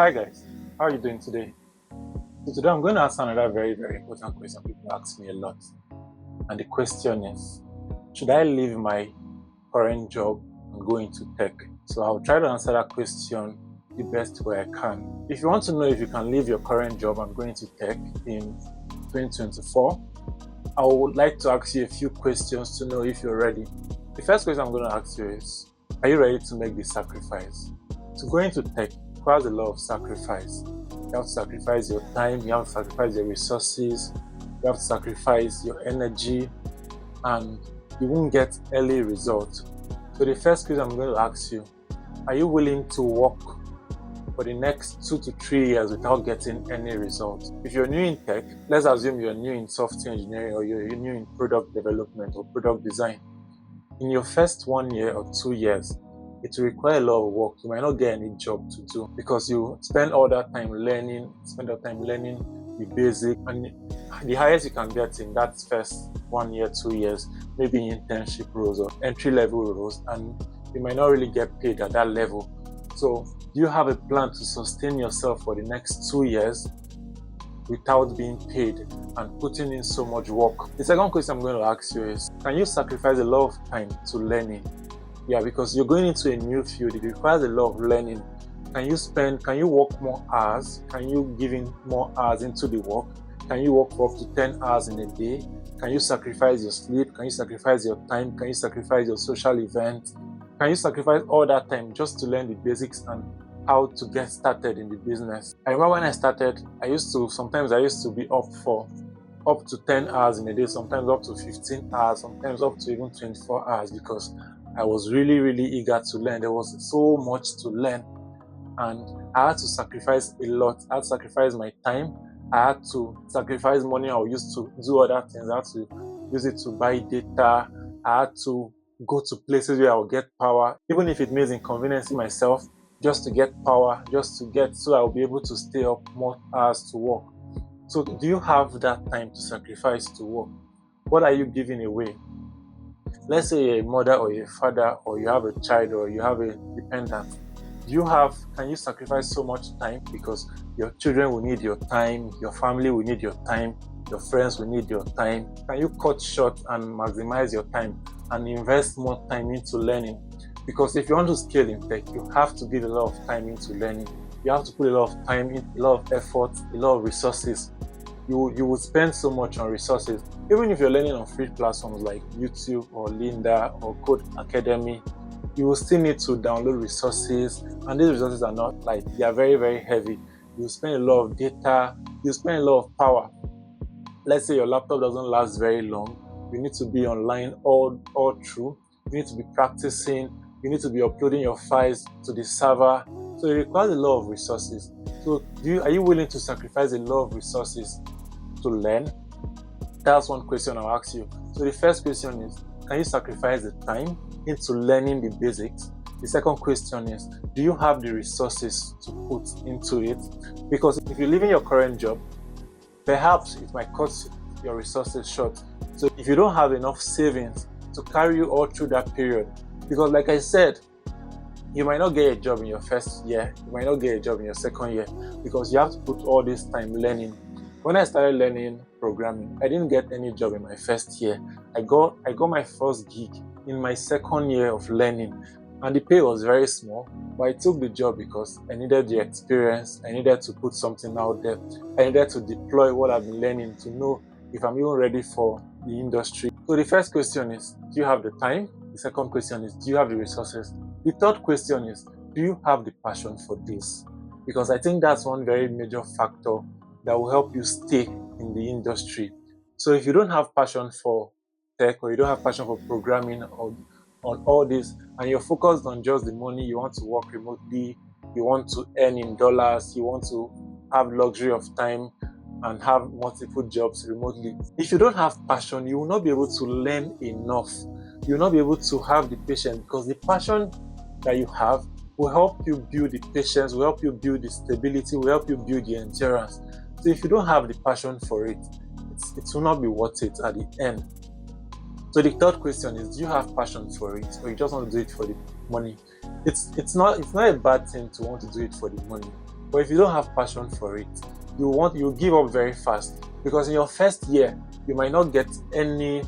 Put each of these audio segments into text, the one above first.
Hi guys, how are you doing today? So today I'm going to answer another very important question people ask me a lot. And the question is, should I leave my current job and go into tech? So I'll try to answer that question the best way I can. If you want to know if you can leave your current job and go into tech in 2024, I would like to ask you a few questions to know if you're ready. The first question I'm going to ask you is, are you ready to make the sacrifice? To go into tech requires a lot of sacrifice. You have to sacrifice your time, you have to sacrifice your resources, you have to sacrifice your energy, and you won't get early results. So the first question I'm going to ask you, are you willing to work for the next 2 to 3 years without getting any results? If you're new in tech, let's assume you're new in software engineering or you're new in product development or product design. In your first 1 year or 2 years, it will require a lot of work. You might not get any job to do because you spend all that time learning, the basic, and the highest you can get in that first 1 year, 2 years, maybe internship roles or entry-level roles, and you might not really get paid at that level. So do you have a plan to sustain yourself for the next 2 years without being paid and putting in so much work? The second question I'm going to ask you is, can you sacrifice a lot of time to learning? Yeah, because you're going into a new field, it requires a lot of learning. Can you work more hours? Can you give in more hours into the work? Can you work for up to 10 hours in a day? Can you sacrifice your sleep? Can you sacrifice your time? Can you sacrifice your social events? Can you sacrifice all that time just to learn the basics and how to get started in the business? I remember when I started, I used to be up for up to 10 hours in a day, sometimes up to 15 hours, sometimes up to even 24 hours because I was really eager to learn. There was so much to learn and I had to sacrifice a lot. I had to sacrifice my time. I had to sacrifice money I used to do other things. I had to use it to buy data. I had to go to places where I would get power, even if it means inconveniencing myself just to get power, so I'll be able to stay up more hours to work. So do you have that time to sacrifice to work? What are you giving away? Let's say you're a mother or you're a father or you have a child or you have a dependent. Can you sacrifice so much time because your children will need your time, your family will need your time, your friends will need your time? Can you cut short and maximize your time and invest more time into learning? Because if you want to scale in tech, you have to give a lot of time into learning. You have to put a lot of time in, a lot of effort, a lot of resources. You would spend so much on resources. Even if you're learning on free platforms like YouTube or Lynda or Code Academy, you will still need to download resources, and these resources are not they are very heavy. You spend a lot of data, you spend a lot of power. Let's say your laptop doesn't last very long. You need to be online all through. You need to be practicing. You need to be uploading your files to the server. So it requires a lot of resources. So are you willing to sacrifice a lot of resources to learn? That's one question I'll ask you. So the first question is, can you sacrifice the time into learning the basics? The second question is, do you have the resources to put into it? Because if you're leaving your current job, perhaps it might cut your resources short. So if you don't have enough savings to carry you all through that period, because like I said, you might not get a job in your first year, you might not get a job in your second year, because you have to put all this time learning. When I started learning programming, I didn't get any job in my first year. I got my first gig in my second year of learning, and the pay was very small, but I took the job because I needed the experience. I needed to put something out there. I needed to deploy what I've been learning to know if I'm even ready for the industry. So the first question is, do you have the time? The second question is, do you have the resources? The third question is, do you have the passion for this? Because I think that's one very major factor that will help you stay in the industry. So if you don't have passion for tech or you don't have passion for programming or on all this, and you're focused on just the money, you want to work remotely, you want to earn in dollars, you want to have luxury of time and have multiple jobs remotely. If you don't have passion, you will not be able to learn enough. You will not be able to have the patience, because the passion that you have will help you build the patience, will help you build the stability, will help you build the endurance. So if you don't have the passion for it, it will not be worth it at the end. So the third question is, do you have passion for it, or you just want to do it for the money? It's not a bad thing to want to do it for the money. But if you don't have passion for it, you give up very fast, because in your first year you might not get any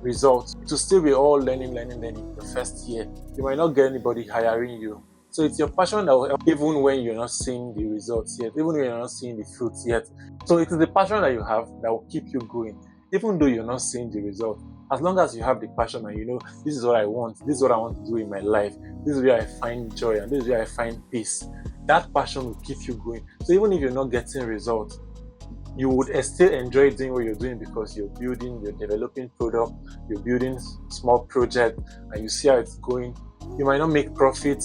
results. It will still be all learning the first year. You might not get anybody hiring you. So it's your passion that will help, even when you're not seeing the results yet, even when you're not seeing the fruits yet. So it is the passion that you have that will keep you going, even though you're not seeing the result. As long as you have the passion and you know, this is what I want, this is what I want to do in my life, this is where I find joy, and this is where I find peace, that passion will keep you going. So even if you're not getting results, you would still enjoy doing what you're doing, because you're developing product, you're building small project, and you see how it's going. You might not make profit,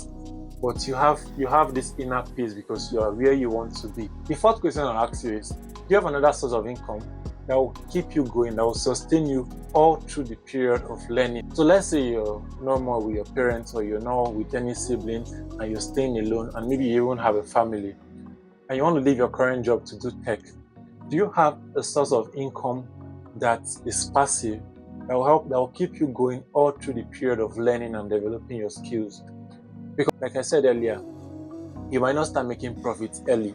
but you have this inner peace because you are where you want to be. The fourth question I'll ask you is, do you have another source of income that will keep you going, that will sustain you all through the period of learning? So let's say you're no more with your parents, or you're not with any sibling, and you're staying alone, and maybe you even have a family, and you want to leave your current job to do tech. Do you have a source of income that is passive, that will keep you going all through the period of learning and developing your skills? Because like I said earlier, you might not start making profits early,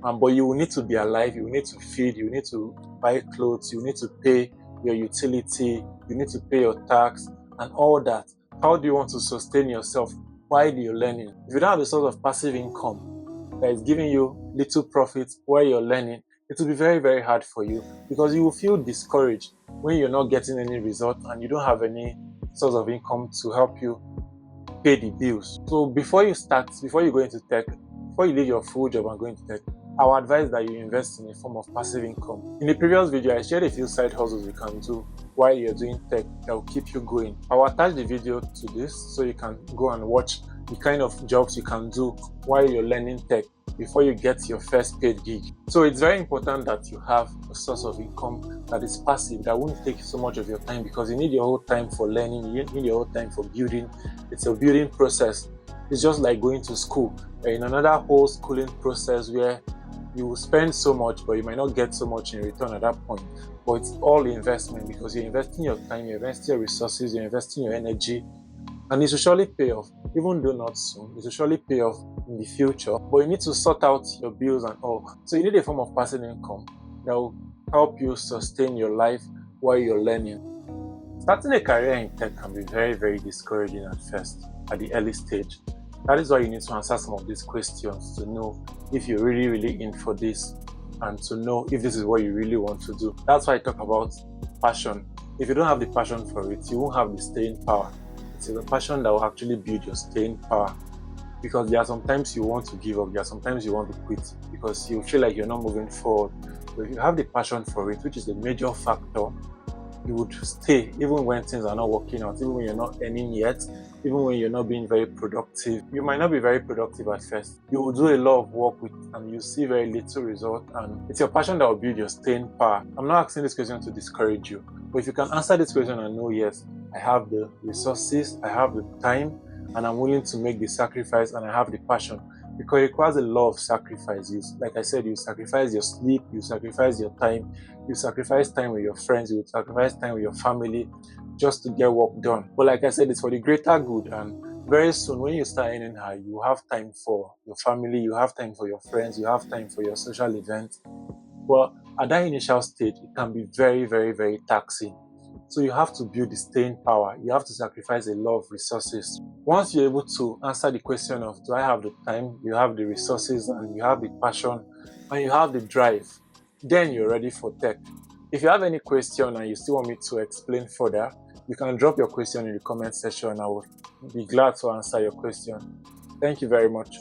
but you will need to be alive, you will need to feed, you will need to buy clothes, you will need to pay your utility, you need to pay your tax and all that. How do you want to sustain yourself while you're learning? If you don't have a source of passive income that is giving you little profits while you're learning, it will be very, very hard for you, because you will feel discouraged when you're not getting any result and you don't have any source of income to help you pay the bills. So before you go into tech, before you leave your full job and go into tech, I would advise that you invest in a form of passive income. In the previous video, I shared a few side hustles you can do while you're doing tech that will keep you going. I will attach the video to this so you can go and watch the kind of jobs you can do while you're learning tech before you get your first paid gig. So it's very important that you have a source of income that is passive, that won't take so much of your time, because you need your whole time for learning, you need your whole time for building. It's a building process. It's just like going to school. You're in another whole schooling process where you will spend so much, but you might not get so much in return at that point. But it's all investment, because you're investing your time, you're investing your resources, you're investing your energy, and it will surely pay off. Even though not soon, it will surely pay off in the future. But you need to sort out your bills and all. So you need a form of passive income that will help you sustain your life while you're learning. Starting a career in tech can be very, very discouraging at first, at the early stage. That is why you need to answer some of these questions to know if you're really, really in for this, and to know if this is what you really want to do. That's why I talk about passion. If you don't have the passion for it, you won't have the staying power. It's a passion that will actually build your staying power, because there are sometimes you want to give up, there are sometimes you want to quit because you feel like you're not moving forward. But if you have the passion for it, which is the major factor, you would stay even when things are not working out, even when you're not earning yet, even when you're not being very productive. You might not be very productive at first. You will do a lot of work with, and you see very little result, and it's your passion that will build your staying power. I'm not asking this question to discourage you, but if you can answer this question and know, yes, I have the resources, I have the time, and I'm willing to make the sacrifice, and I have the passion, because it requires a lot of sacrifice. Like I said, you sacrifice your sleep, you sacrifice your time, you sacrifice time with your friends, you sacrifice time with your family just to get work done. But like I said, it's for the greater good, and very soon when you start earning high, you have time for your family, you have time for your friends, you have time for your social events. But at that initial stage, it can be very, very, very taxing. So you have to build the staying power. You have to sacrifice a lot of resources. Once you're able to answer the question of, do I have the time, you have the resources, and you have the passion, and you have the drive, then you're ready for tech. If you have any question and you still want me to explain further, you can drop your question in the comment section. I will be glad to answer your question. Thank you very much.